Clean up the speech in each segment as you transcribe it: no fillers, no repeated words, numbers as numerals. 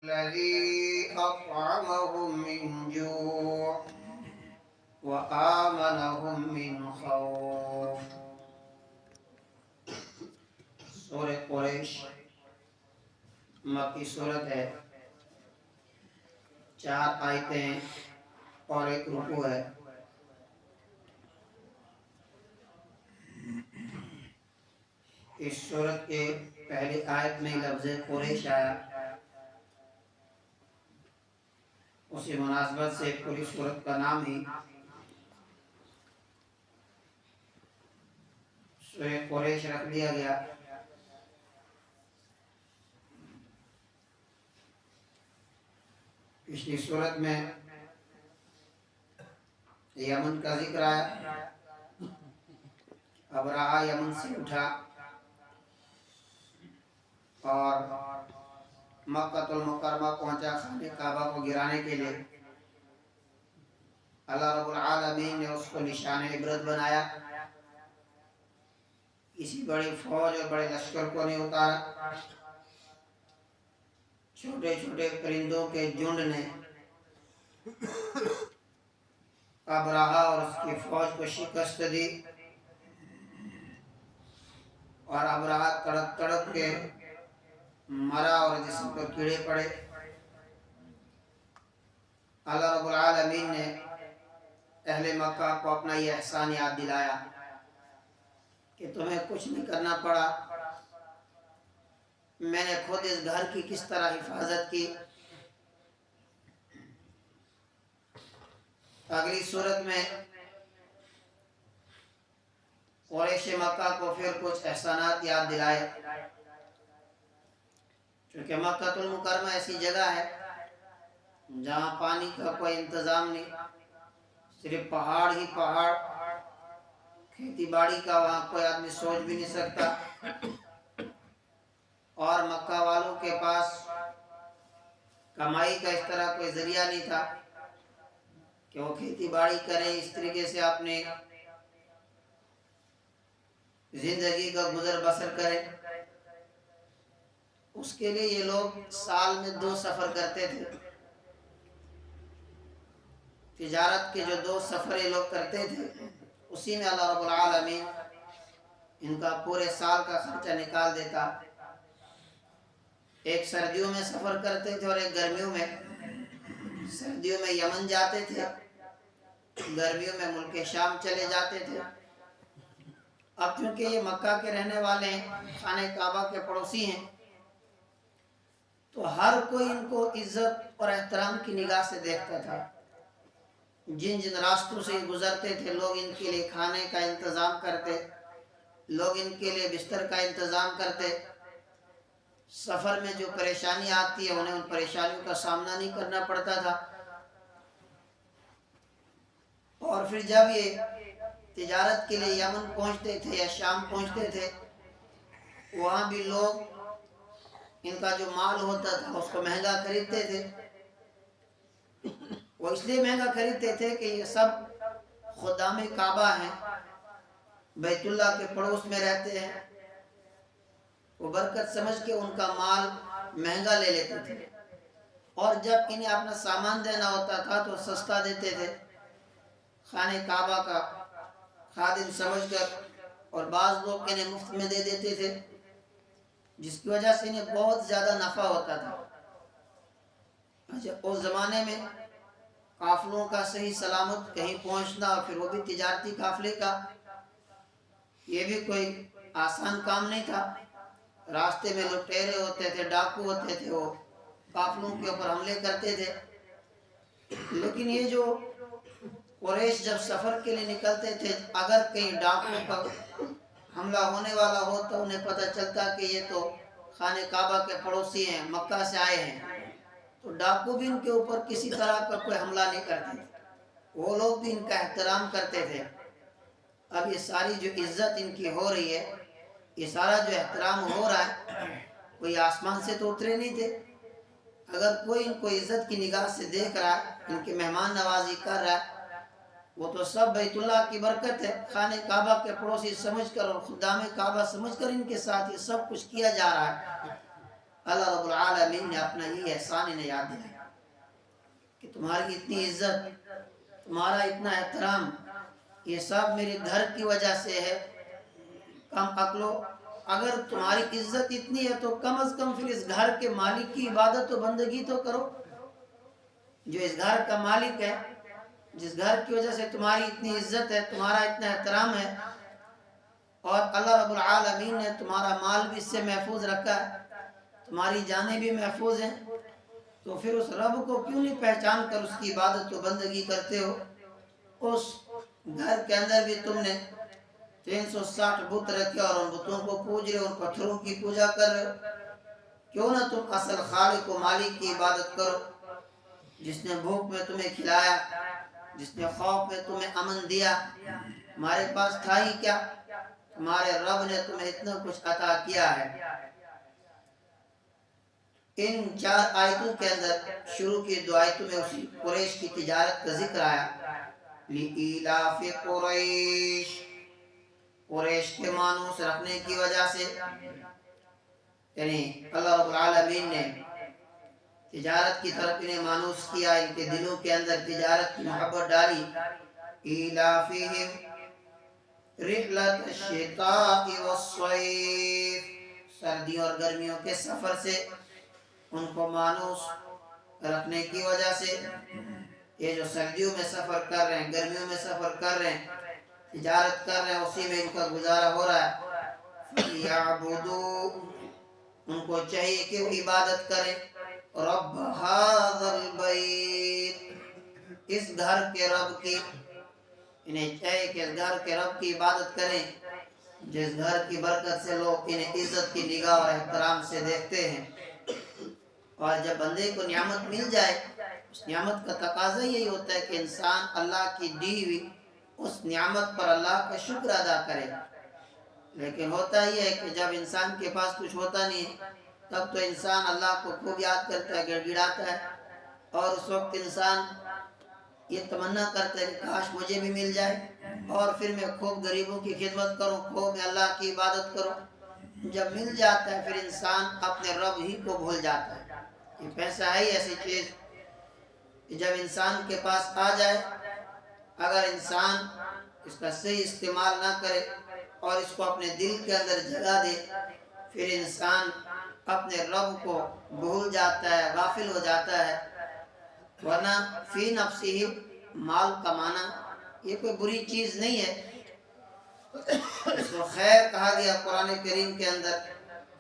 الذي أطعمهم من جوع وآمنهم من خوف. سورہ قریش مکی سورت ہے، 4 آیتیں اور 1 رکوع ہے۔ اس سورت کے پہلی آیت میں لفظ قریش آیا، اسی مناسبت سے پوری سورت کا نام ہی سورہ قریش رکھ دیا گیا۔ پچھلی سورت میں یمن کا ذکر آیا، ابرہہ یمن سے اٹھا اور مکہ المکرمہ پہنچا خانہ کعبہ کو گرانے کے لیے۔ اللہ رب العالمین نے اس کو نشان عبرت بنایا، کسی بڑی فوج اور بڑے لشکر کو نہیں اتارا، چھوٹے چھوٹے پرندوں کے جھنڈ نے ابرہہ اور اس کی فوج کو شکست دی، اور ابرہہ تڑپ تڑپ کے مرا اور جسم پر کیڑے پڑے۔ اللہ رب العالمین نے اہل مکہ کو اپنا یہ احسان یاد دلایا کہ تمہیں کچھ نہیں کرنا پڑا، میں نے خود اس گھر کی کس طرح حفاظت کی۔ اگلی صورت میں قریش مکہ کو پھر کچھ احسانات یاد دلائے، چونکہ مکہ المکرمہ ایسی جگہ ہے جہاں پانی کا کوئی انتظام نہیں، صرف پہاڑ ہی پہاڑ، کھیتی باڑی کا وہاں کوئی آدمی سوچ بھی نہیں سکتا، اور مکہ والوں کے پاس کمائی کا اس طرح کوئی ذریعہ نہیں تھا کہ وہ کھیتی باڑی کریں، اس طریقے سے اپنے زندگی کا گزر بسر کریں۔ اس کے لیے یہ لوگ سال میں 2 سفر کرتے تھے، تجارت کے جو 2 سفر یہ لوگ کرتے تھے، اسی میں اللہ رب العالمین ان کا پورے سال کا خرچہ نکال دیتا۔ ایک سردیوں میں سفر کرتے تھے اور ایک گرمیوں میں۔ سردیوں میں یمن جاتے تھے، گرمیوں میں ملک شام چلے جاتے تھے۔ اب چونکہ یہ مکہ کے رہنے والے ہیں، خانہ کعبہ کے پڑوسی ہیں، تو ہر کوئی ان کو عزت اور احترام کی نگاہ سے دیکھتا تھا۔ جن جن راستوں سے گزرتے تھے، لوگ ان کے لیے کھانے کا انتظام کرتے، لوگ ان کے لیے بستر کا انتظام کرتے۔ سفر میں جو پریشانی آتی ہے انہیں ان پریشانیوں کا سامنا نہیں کرنا پڑتا تھا۔ اور پھر جب یہ تجارت کے لیے یمن پہنچتے تھے یا شام پہنچتے تھے، وہاں بھی لوگ ان کا جو مال ہوتا تھا اس کو مہنگا خریدتے تھے۔ وہ اس لیے مہنگا خریدتے تھے کہ یہ سب خدام کعبہ ہیں، بیت اللہ کے پڑوس میں رہتے ہیں، وہ برکت سمجھ کے ان کا مال مہنگا لے لیتے تھے، اور جب انہیں اپنا سامان دینا ہوتا تھا تو سستا دیتے تھے، خانہ کعبہ کا خادم سمجھ کر، اور بعض لوگ انہیں مفت میں دے دیتے تھے، جس کی وجہ سے انہیں بہت زیادہ نفع ہوتا تھا۔ اس زمانے میں قافلوں کا صحیح سلامت کہیں پہنچنا، اور پھر وہ بھی تجارتی قافلے کا، یہ بھی کوئی آسان کام نہیں تھا۔ راستے میں لٹیرے ہوتے تھے، ڈاکو ہوتے تھے، وہ قافلوں کے اوپر حملے کرتے تھے۔ لیکن یہ جو قریش جب سفر کے لیے نکلتے تھے، اگر کہیں ڈاکو کا حملہ ہونے والا ہو تو انہیں پتہ چلتا کہ یہ تو خانہ کعبہ کے پڑوسی ہیں، مکہ سے آئے ہیں، تو ڈاکو بھی ان کے اوپر کسی طرح کا کوئی حملہ نہیں کرتے تھے، وہ لوگ بھی ان کا احترام کرتے تھے۔ اب یہ ساری جو عزت ان کی ہو رہی ہے، یہ سارا جو احترام ہو رہا ہے، کوئی آسمان سے تو اترے نہیں تھے۔ اگر کوئی ان کو عزت کی نگاہ سے دیکھ رہا ہے، ان کی مہمان نوازی کر رہا ہے، وہ تو سب بیت اللہ کی برکت ہے، خانہ کعبہ کے پڑوسی سمجھ کر اور خدام کعبہ سمجھ کر ان کے ساتھ یہ سب کچھ کیا جا رہا ہے۔ اللہ رب العالمین نے اپنا یہ احسان انہیں یاد دلایا کہ تمہاری اتنی عزت، تمہارا اتنا احترام، یہ سب میرے گھر کی وجہ سے ہے۔ کم عقلو، اگر تمہاری عزت اتنی ہے تو کم از کم پھر اس گھر کے مالک کی عبادت و بندگی تو کرو، جو اس گھر کا مالک ہے، جس گھر کی وجہ سے تمہاری اتنی عزت ہے، تمہارا اتنا احترام ہے، اور اللہ رب العالمین نے تمہارا مال بھی اس سے محفوظ رکھا ہے، تمہاری جانیں بھی محفوظ ہیں، تو پھر اس رب کو کیوں نہیں پہچان کر اس کی عبادت و بندگی کرتے ہو؟ اس گھر کے اندر بھی تم نے 360 بت رکھے اور ان بتوں کو پوج رہے، ان پتھروں کی پوجا کر رہے ہو، کیوں نہ تم اصل خالق و مالک کی عبادت کرو، جس نے بھوک میں تمہیں کھلایا، جس نے خوف میں تمہیں امن دیا۔ ہمارے پاس تھا ہی کیا، تمہارے رب نے تمہیں اتنا کچھ عطا کیا ہے۔ ان 4 آیتوں کے اندر شروع کی 2 آیتوں میں اسی قریش کی تجارت کا ذکر آیا۔ لِإِيلَافِ قُرَيْشٍ، قریش کے مانوس رکھنے کی وجہ سے، یعنی اللہ رب العالمین نے تجارت کی طرف انہیں مانوس کیا، ان کے دلوں کے اندر تجارت کی محبت ڈالی۔ إِيلَافِهِمْ رِحْلَةَ الشِّتَاءِ وَالصَّيْفِ، سردیوں اور گرمیوں کے سفر سے ان کو مانوس رکھنے کی وجہ سے، یہ جو سردیوں میں سفر کر رہے ہیں، گرمیوں میں سفر کر رہے ہیں، تجارت کر رہے ہیں، اسی میں ان کا گزارا ہو رہا ہے۔ فَلْيَعْبُدُوا، ان کو چاہیے کہ وہ عبادت کریں، رب هذا البیت، اس گھر کے رب کی، انہیں چاہیے کہ اس گھر کے رب کی عبادت کریں، جس گھر کی برکت سے لوگ انہیں عزت کی نگاہ اور احترام سے دیکھتے ہیں۔ اور جب بندے کو نعمت مل جائے، اس نعمت کا تقاضا یہی ہوتا ہے کہ انسان اللہ کی دی ہوئی اس نعمت پر اللہ کا شکر ادا کرے۔ لیکن ہوتا ہی ہے کہ جب انسان کے پاس کچھ ہوتا نہیں ہے، تب تو انسان اللہ کو خوب یاد کرتا ہے، گڑ گڑاتا ہے، اور اس وقت انسان یہ تمنا کرتا ہے کہ کاش مجھے بھی مل جائے، اور پھر میں خوب غریبوں کی خدمت کروں، خوب میں اللہ کی عبادت کروں۔ جب مل جاتا ہے پھر انسان اپنے رب ہی کو بھول جاتا ہے۔ یہ پیسہ ہے ایسی چیز کہ جب انسان کے پاس آ جائے، اگر انسان اس کا صحیح استعمال نہ کرے اور اس کو اپنے دل کے اندر جگہ دے، پھر انسان اپنے رب کو بھول جاتا ہے، غافل ہو جاتا ہے۔ ورنہ فی نفسی، مال کمانا یہ کوئی بری چیز نہیں ہے، اس کو خیر کہا گیا قرآن کریم کے اندر۔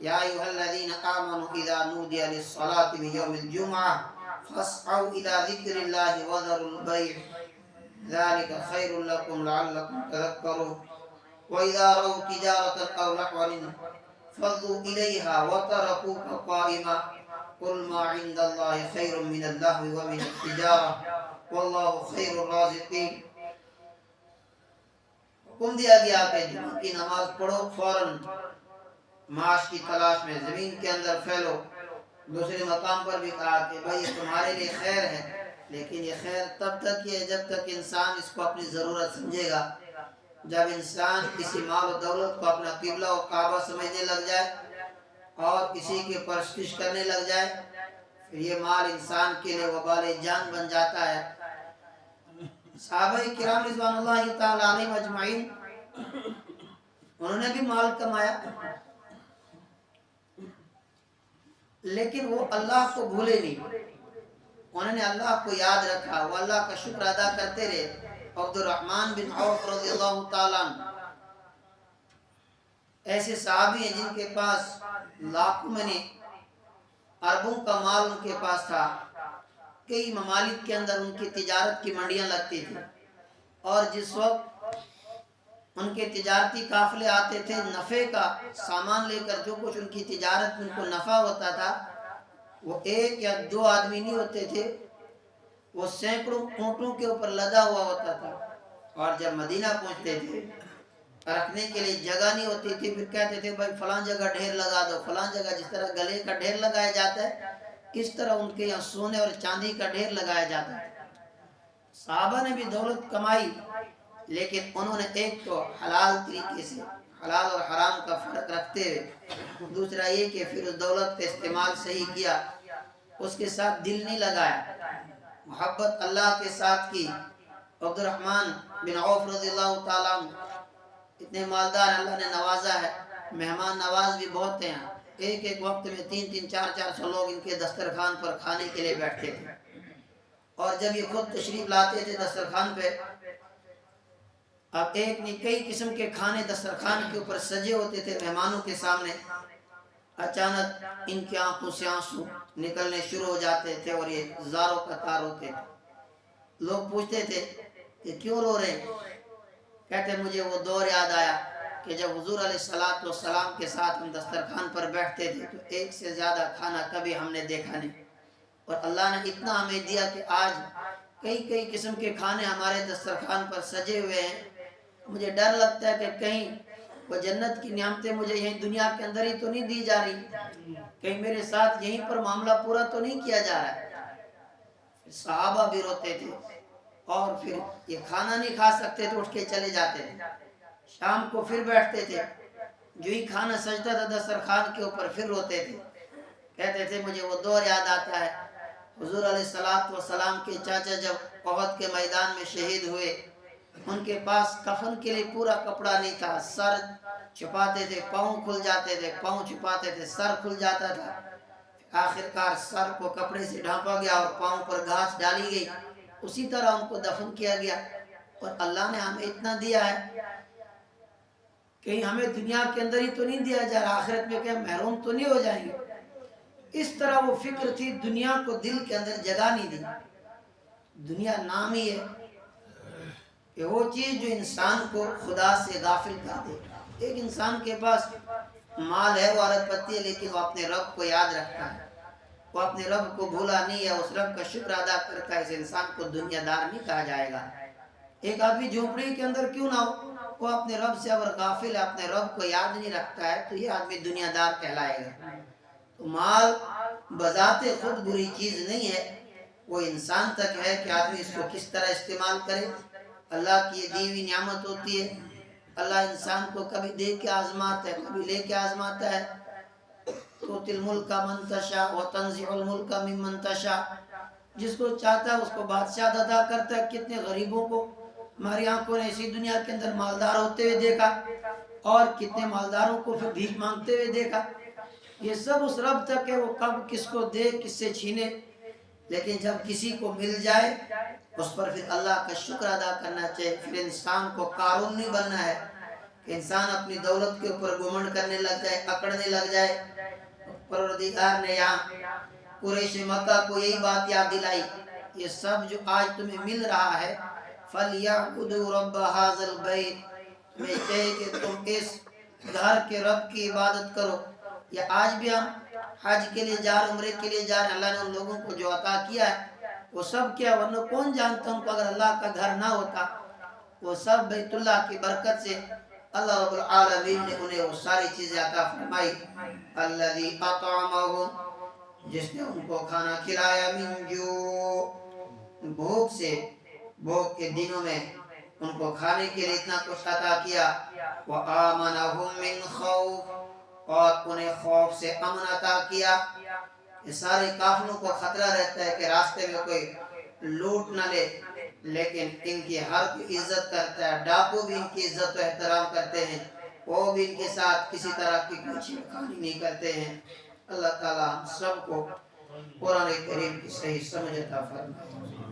یا ایھا الذین آمنوا اذا نودی للصلاة من یوم الجمعہ فاسعوا الی ذکر اللہ وذروا البیع ذلک خیر لکم لعلکم تذکرون وَإِذَا رَأَوْا تِجَارَةً أَوْ لَهْوًا انفضوا إليها وتركوك قائما قل ما عند الله خير من اللهو ومن التجارة والله خير الرازقين۔ حکم دیا گیا کہ جمعہ کی نماز پڑھو، فوراً معاش کی تلاش میں زمین کے اندر پھیلو۔ دوسرے مقام پر بھی کہا کہ بھائی یہ تمہارے لیے خیر ہے، لیکن یہ خیر تب تک ہے جب تک انسان اس کو اپنی ضرورت سمجھے گا۔ جب انسان کسی مال و دولت کو اپنا قبلہ و کعبہ سمجھنے لگ جائے اور کسی کی پرستش کرنے لگ جائے، پھر یہ مال انسان کے لیے وبال جان بن جاتا ہے۔ صحابہ کرام رضوان اللہ تعالی علیہم اجمعین، انہوں نے بھی مال کمایا، لیکن وہ اللہ کو بھولے نہیں، انہوں نے اللہ کو یاد رکھا، وہ اللہ کا شکر ادا کرتے رہے۔ عبد الرحمن بن عوف رضی اللہ تعالیٰ عنہ ایسے صحابی ہیں جن کے پاس لاکھوں میں نہیں اربوں کا مال ان کے پاس تھا، کئی ممالک کے اندر ان کی تجارت کی منڈیاں لگتی تھی، اور جس وقت ان کے تجارتی قافلے آتے تھے، نفع کا سامان لے کر، جو کچھ ان کی تجارت میں ان کو نفع ہوتا تھا، وہ 1 یا 2 آدمی نہیں ہوتے تھے، وہ سینکڑوں اونٹوں کے اوپر لدا ہوا ہوتا تھا۔ اور جب مدینہ پہنچتے تھے، رکھنے کے لیے جگہ نہیں ہوتی تھی، پھر کہتے تھے بھائی فلاں جگہ ڈھیر لگا دو، فلاں جگہ جس طرح گلے کا ڈھیر لگایا جاتا ہے، اس طرح ان کے یہاں سونے اور چاندی کا ڈھیر لگایا جاتا ہے۔ صحابہ نے بھی دولت کمائی، لیکن انہوں نے ایک تو حلال طریقے سے، حلال اور حرام کا فرق رکھتے ہوئے، دوسرا یہ کہ پھر اس دولت کا استعمال صحیح کیا، اس کے ساتھ دل نہیں لگایا، محبت اللہ کے ساتھ کی۔ عبد الرحمن بن عوف رضی اللہ تعالیٰ عنہ اتنے مالدار اللہ نے نوازا ہے، مہمان نواز بھی بہت ہیں، ایک ایک وقت میں 300 400 لوگ ان کے دسترخوان پر کھانے کے لیے بیٹھتے تھے، اور جب یہ خود تشریف لاتے تھے دسترخوان پہ، اب ایک نہیں کئی قسم کے کھانے دسترخوان کے اوپر سجے ہوتے تھے مہمانوں کے سامنے، اچانک ان کی آنکھوں سے آنسو نکلنے شروع ہو جاتے تھے اور یہ زاروں قطار ہوتے تھے۔ لوگ پوچھتے تھے کہ کیوں رو رہے ہیں؟ کہتے مجھے وہ دور یاد آیا کہ جب حضور علیہ السلام کے ساتھ ہم دسترخوان پر بیٹھتے تھے تو ایک سے زیادہ کھانا کبھی ہم نے دیکھا نہیں، اور اللہ نے اتنا ہمیں دیا کہ آج کئی قسم کے کھانے ہمارے دسترخوان پر سجے ہوئے ہیں۔ مجھے ڈر لگتا ہے کہ کہیں وہ جنت کی نعمتیں مجھے یہیں دنیا کے اندر ہی تو نہیں دی جا رہی، کہیں میرے ساتھ یہیں پر معاملہ پورا تو نہیں کیا جا رہا ہے۔ صحابہ بھی روتے تھے، اور پھر یہ کھانا نہیں کھا سکتے تو اٹھ کے چلے جاتے تھے، شام کو پھر بیٹھتے تھے، جو ہی کھانا سجتا تھا دسترخوان کے اوپر پھر روتے تھے، کہتے تھے مجھے وہ دور یاد آتا ہے حضور علیہ السلام کے چاچا جب احد کے میدان میں شہید ہوئے، ان کے پاس کفن کے لیے پورا کپڑا نہیں تھا، سر چھپاتے تھے پاؤں کھل جاتے تھے، پاؤں چھپاتے تھے سر کھل جاتا تھا، آخر کار سر کو کپڑے سے ڈھانپا گیا اور پاؤں پر گھاس ڈالی گئی، اسی طرح ان کو دفن کیا گیا۔ اور اللہ نے ہمیں اتنا دیا ہے کہ ہمیں دنیا کے اندر ہی تو نہیں دیا جا رہا، آخرت میں کیا محروم تو نہیں ہو جائیں گے؟ اس طرح وہ فکر تھی، دنیا کو دل کے اندر جگہ نہیں دی۔ دنیا نام ہی ہے کہ وہ چیز جو انسان کو خدا سے غافل کر دے۔ ایک انسان کے پاس مال ہے، وہ عادت پتی ہے، لیکن وہ اپنے رب کو یاد رکھتا ہے، وہ اپنے رب کو بھولا نہیں ہے، اس رب کا شکر ادا کرتا ہے، اس انسان کو دنیا دار نہیں کہا جائے گا۔ ایک آدمی جھونپڑی کے اندر کیوں نہ ہو، وہ اپنے رب سے اگر غافل ہے، اپنے رب کو یاد نہیں رکھتا ہے، تو یہ آدمی دنیا دار کہلائے گا۔ تو مال بذات خود بری چیز نہیں ہے، وہ انسان تک ہے کہ آدمی اس کو کس طرح استعمال کرے۔ اللہ کی یہ دی ہوئی نعمت ہوتی ہے، اللہ انسان کو کبھی دے کے آزماتا ہے، کبھی لے کے آزماتا ہے۔ تؤتی الملک من تشاء وتنزع الملک ممن تشاء، جس کو چاہتا ہے اس کو بادشاہ عطا کرتا ہے۔ کتنے غریبوں کو ہماری آنکھوں نے اسی دنیا کے اندر مالدار ہوتے ہوئے دیکھا، اور کتنے مالداروں کو پھر بھیک مانگتے ہوئے دیکھا۔ یہ سب اس رب تک ہے، وہ کب کس کو دے کس سے چھینے، لیکن جب کسی کو مل جائے اس پر پھر اللہ کا شکر ادا کرنا چاہیے۔ پھر انسان کو قارون نہیں بننا ہے کہ انسان اپنی دولت کے اوپر گھمنڈ کرنے لگ جائے، اکڑنے لگ جائے۔ پروردگار نے یہاں قریش مکہ کو یہی بات یاد دلائی، یہ سب جو آج تمہیں مل رہا ہے، فَلْيَعْبُدُوا رَبَّ هَذَا الْبَيْتِ، میں چاہے کہ تم اس گھر کے رب کی عبادت کرو۔ یا آج بھی ہم حج کے لیے جا رہے، عمرے کے لیے جا رہے ہیں، اللہ نے ان لوگوں کو جو عطا کیا ہے وہ سب کیا، ورنہ کون جانتا ان کو اگر اللہ کا گھر نہ ہوتا، وہ سب بیت اللہ کی برکت سے اللہ رب العالمین نے انہیں وہ ساری چیزیں عطا فرمائی۔ الذی اطعمہم، جس نے ان کو کھانا کھلایا، من جوع، بھوک سے، بھوک کے دنوں میں ان کو کھانے کے لیے اتنا کچھ عطا کیا، وآمنہم من خوف، اور انہیں خوف سے امن عطا کیا۔ یہ سارے کافروں کو خطرہ رہتا ہے کہ راستے میں کوئی لوٹ نہ لے، لیکن ان کی ہر کوئی عزت کرتا ہے، ڈاکو بھی ان کی عزت و احترام کرتے ہیں، وہ بھی ان کے ساتھ کسی طرح کی کوئی چھیڑخانی نہیں کرتے ہیں۔ اللہ تعالیٰ ہم سب کو قرآن کریم کی صحیح سمجھ عطا فرمائے۔